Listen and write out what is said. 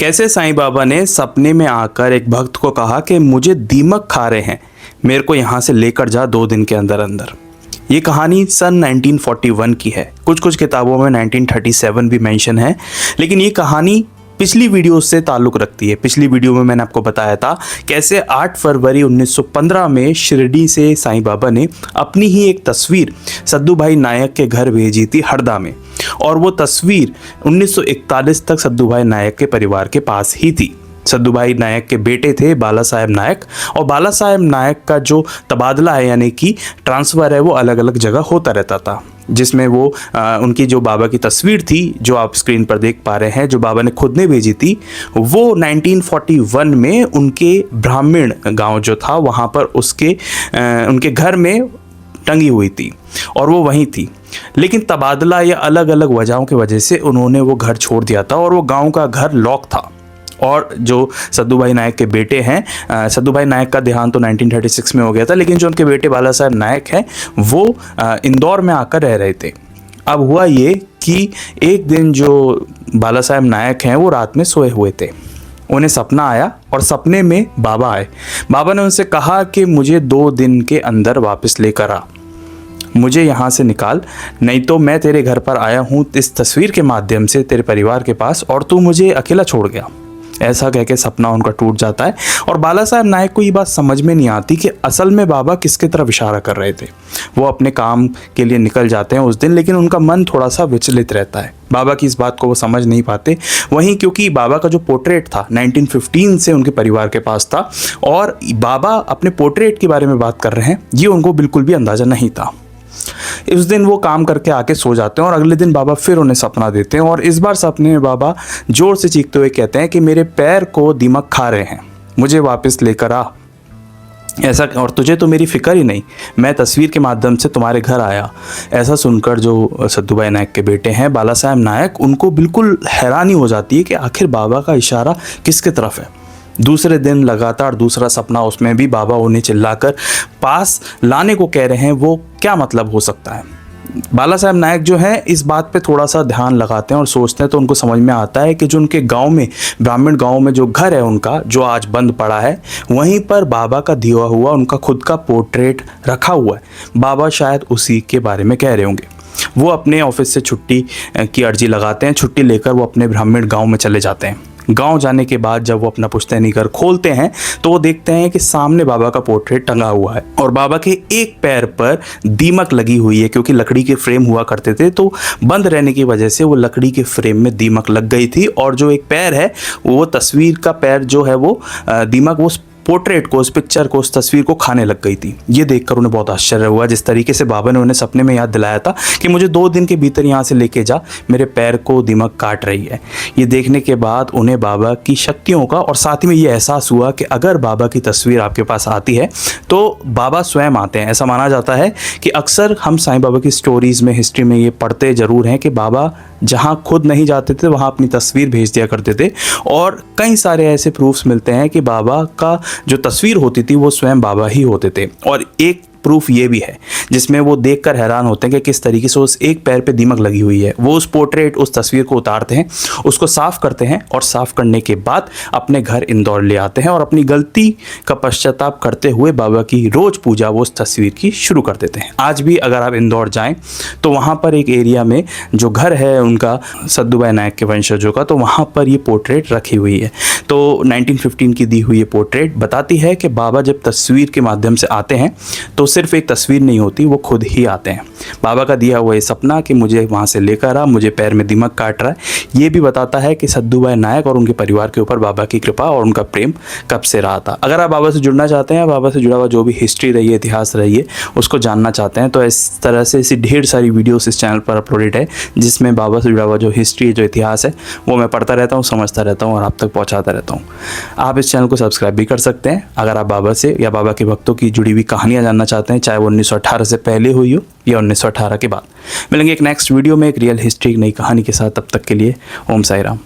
कैसे साईं बाबा ने सपने में आकर एक भक्त को कहा कि मुझे दीमक खा रहे हैं, मेरे को यहाँ से लेकर जा 2 दिन के अंदर अंदर। ये कहानी सन 1941 की है। कुछ कुछ किताबों में 1937 भी मेंशन है, लेकिन ये कहानी पिछली वीडियो से ताल्लुक़ रखती है। पिछली वीडियो में मैंने आपको बताया था कैसे 8 फरवरी 1915 में शिरडी से साईं बाबा ने अपनी ही एक तस्वीर सद्दू भाई नायक के घर भेजी थी हरदा में, और वो तस्वीर 1941 तक सद्दू भाई नायक के परिवार के पास ही थी। सद्दू भाई नायक के बेटे थे बाला साहेब नायक, और बाला साहेब नायक का जो तबादला है यानी कि ट्रांसफ़र है वो अलग अलग जगह होता रहता था, जिसमें वो उनकी जो बाबा की तस्वीर थी जो आप स्क्रीन पर देख पा रहे हैं, जो बाबा ने खुद ने भेजी थी, वो 1941 में उनके ब्राह्मण गांव जो था वहाँ पर उनके घर में टंगी हुई थी और वो वहीं थी। लेकिन तबादला या अलग अलग वजहों की वजह से उन्होंने वो घर छोड़ दिया था और वो गांव का घर लॉक था। और जो सद्दू भाई नायक के बेटे हैं, सद्दू भाई नायक का देहांत तो 1936 में हो गया था, लेकिन जो उनके बेटे बाला साहेब नायक हैं वो इंदौर में आकर रह रहे थे। अब हुआ ये कि एक दिन जो बाला साहेब नायक हैं वो रात में सोए हुए थे, उन्हें सपना आया और सपने में बाबा आए। बाबा ने उनसे कहा कि मुझे 2 दिन के अंदर वापस लेकर आ, मुझे यहाँ से निकाल, नहीं तो मैं तेरे घर पर आया हूँ इस तस्वीर के माध्यम से तेरे परिवार के पास, और तू मुझे अकेला छोड़ गया। ऐसा कह के सपना उनका टूट जाता है और बाला साहेब नायक को ये बात समझ में नहीं आती कि असल में बाबा किसके तरफ इशारा कर रहे थे। वो अपने काम के लिए निकल जाते हैं उस दिन, लेकिन उनका मन थोड़ा सा विचलित रहता है। बाबा की इस बात को वो समझ नहीं पाते। वहीं क्योंकि बाबा का जो पोर्ट्रेट था 1915 से उनके परिवार के पास था और बाबा अपने पोर्ट्रेट के बारे में बात कर रहे हैं, ये उनको बिल्कुल भी अंदाज़ा नहीं था। इस दिन वो काम करके आके सो जाते हैं और अगले दिन बाबा फिर उन्हें सपना देते हैं, और इस बार सपने में बाबा जोर से चीखते हुए कहते हैं कि मेरे पैर को दीमक खा रहे हैं, मुझे वापस लेकर आ। ऐसा, और तुझे तो मेरी फिक्र ही नहीं, मैं तस्वीर के माध्यम से तुम्हारे घर आया। ऐसा सुनकर जो सद्दू भाई नायक के बेटे हैं बाला साहेब नायक, उनको बिल्कुल हैरानी हो जाती है कि आखिर बाबा का इशारा किसके तरफ है। दूसरे दिन लगातार दूसरा सपना, उसमें भी बाबा उन्हें चिल्लाकर पास लाने को कह रहे हैं। वो क्या मतलब हो सकता है? बाला साहेब नायक जो हैं इस बात पे थोड़ा सा ध्यान लगाते हैं और सोचते हैं, तो उनको समझ में आता है कि जो उनके गांव में, ब्राह्मण गांव में जो घर है उनका, जो आज बंद पड़ा है, वहीं पर बाबा का दिया हुआ उनका खुद का पोर्ट्रेट रखा हुआ है। बाबा शायद उसी के बारे में कह रहे होंगे। वो अपने ऑफिस से छुट्टी की अर्जी लगाते हैं, छुट्टी लेकर वो अपने ब्राह्मण गाँव में चले जाते हैं। गांव जाने के बाद जब वो अपना पुश्तैनी घर खोलते हैं तो वो देखते हैं कि सामने बाबा का पोर्ट्रेट टंगा हुआ है और बाबा के एक पैर पर दीमक लगी हुई है, क्योंकि लकड़ी के फ्रेम हुआ करते थे तो बंद रहने की वजह से वो लकड़ी के फ्रेम में दीमक लग गई थी, और जो एक पैर है वो तस्वीर का पैर जो है वो दीमक वो पोर्ट्रेट को, उस पिक्चर को, उस तस्वीर को खाने लग गई थी। ये देखकर उन्हें बहुत आश्चर्य हुआ, जिस तरीके से बाबा ने उन्हें सपने में याद दिलाया था कि मुझे 2 दिन के भीतर यहाँ से लेके जा, मेरे पैर को दीमक काट रही है। ये देखने के बाद उन्हें बाबा की शक्तियों का और साथ ही में ये एहसास हुआ कि अगर बाबा की तस्वीर आपके पास आती है तो बाबा स्वयं आते हैं। ऐसा माना जाता है कि अक्सर हम साईं बाबा की स्टोरीज़ में, हिस्ट्री में ये पढ़ते ज़रूर हैं कि बाबा जहाँ खुद नहीं जाते थे वहाँ अपनी तस्वीर भेज दिया करते थे, और कई सारे ऐसे प्रूफ्स मिलते हैं कि बाबा का जो तस्वीर होती थी वो स्वयं बाबा ही होते थे। और एक प्रूफ ये भी है जिसमें वो देखकर हैरान होते हैं कि किस तरीके से उस एक पैर पे दीमक लगी हुई है। वो उस पोर्ट्रेट, उस तस्वीर को उतारते हैं, उसको साफ़ करते हैं, और साफ़ करने के बाद अपने घर इंदौर ले आते हैं और अपनी गलती का पश्चाताप करते हुए बाबा की रोज़ पूजा वो उस तस्वीर की शुरू कर देते हैं। आज भी अगर आप इंदौर जाएँ तो वहाँ पर एक एरिया में जो घर है उनका सद्दू भाई नायक के वंशजों का, तो वहाँ पर ये पोर्ट्रेट रखी हुई है। तो 1915 की दी हुई ये पोर्ट्रेट बताती है कि बाबा जब तस्वीर के माध्यम से आते हैं तो सिर्फ एक तस्वीर नहीं होती, वो खुद ही आते हैं। बाबा का दिया हुआ ये सपना कि मुझे वहाँ से लेकर आ, मुझे पैर में दीमक काट रहा है, ये भी बताता है कि सद्दू भाई नायक और उनके परिवार के ऊपर बाबा की कृपा और उनका प्रेम कब से रहा था। अगर आप बाबा से जुड़ना चाहते हैं, बाबा से जुड़ा हुआ जो भी हिस्ट्री रही है, इतिहास रही है, उसको जानना चाहते हैं, तो इस तरह से ऐसी ढेर सारी वीडियोस इस चैनल पर अपलोडेड है जिसमें बाबा से जुड़ा हुआ जो हिस्ट्री, जो इतिहास है, वो मैं पढ़ता रहता हूँ, समझता रहता हूँ और आप तक पहुँचाता रहता हूँ। आप इस चैनल को सब्सक्राइब भी कर सकते हैं अगर आप बाबा से या बाबा के भक्तों की जुड़ी हुई कहानियाँ जानना चाहते हैं, चाहे वो 1918 से पहले हुई हो या 1918 के बाद। मिलेंगे एक नेक्स्ट वीडियो में एक रियल हिस्ट्री, एक नई कहानी के साथ। तब तक के लिए ओम साई राम।